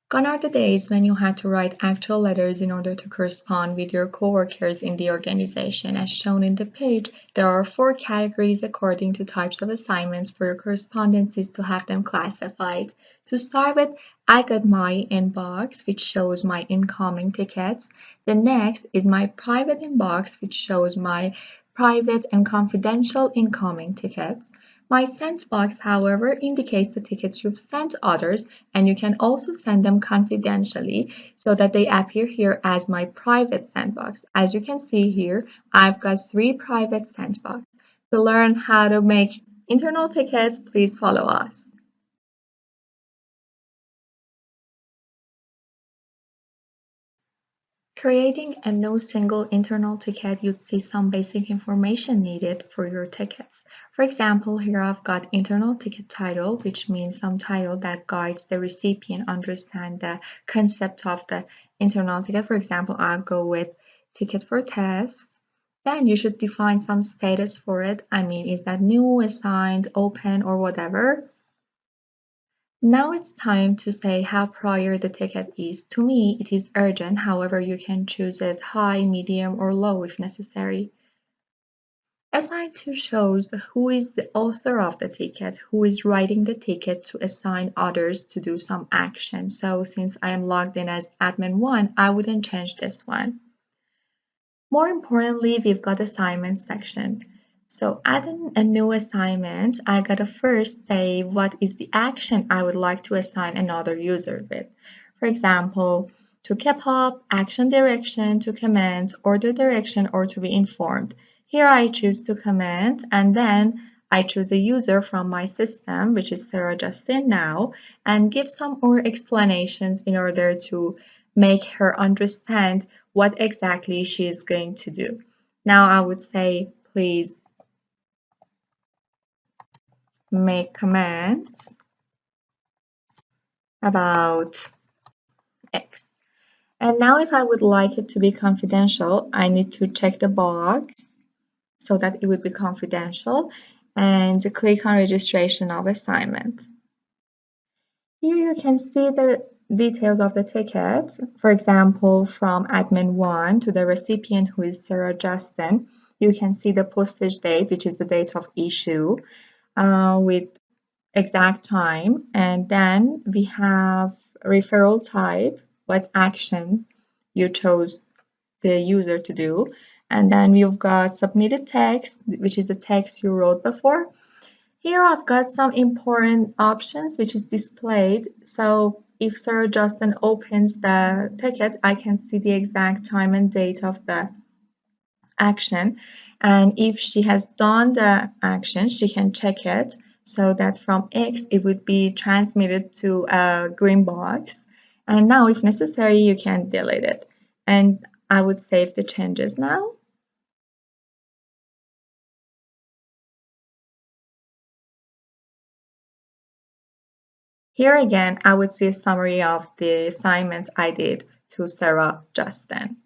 Gone are the days when you had to write actual letters in order to correspond with your coworkers in the organization. As shown in the page, there are 4 categories according to types of assignments for your correspondences to have them classified. To start with, I got my inbox, which shows my incoming tickets. The next is my private inbox, which shows my private and confidential incoming tickets. My sent box, however, indicates the tickets you've sent others, and you can also send them confidentially so that they appear here as my private sent box. As you can see here, I've got 3 private sent boxes. To learn how to make internal tickets, please follow us. Creating a no single internal ticket, you'd see some basic information needed for your tickets. For example, here I've got internal ticket title, which means some title that guides the recipient understand the concept of the internal ticket. For example, I'll go with ticket for test. Then you should define some status for it. I mean, is that new, assigned, open, or whatever? Now it's time to say how prior the ticket is. To me, it is urgent, however, you can choose it high, medium, or low if necessary. Assign to shows who is the author of the ticket, who is writing the ticket to assign others to do some action. So since I am logged in as admin 1, I wouldn't change this one. More importantly, we've got assignment section. So adding a new assignment, I gotta first say what is the action I would like to assign another user with. For example, to keep up, action direction, to comment, order direction, or to be informed. Here I choose to comment, and then I choose a user from my system, which is Sarah Justin now, and give some more explanations in order to make her understand what exactly she is going to do. Now I would say, please make comments about X. And now if I would like it to be confidential, I need to check the box so that it would be confidential and click on registration of assignment. Here you can see the details of the ticket, for example, from admin 1 to the recipient who is Sarah Justin. You can see the postage date, which is the date of issue, with exact time. And then we have referral type, what action you chose the user to do. And then we've got submitted text, which is the text you wrote before. Here I've got some important options which is displayed. So if Sarah Justin opens the ticket, I can see the exact time and date of the action. And if she has done the action, she can check it so that from X it would be transmitted to a green box. And now if necessary, you can delete it. And I would save the changes now. Here again, I would see a summary of the assignment I did to Sarah Justin.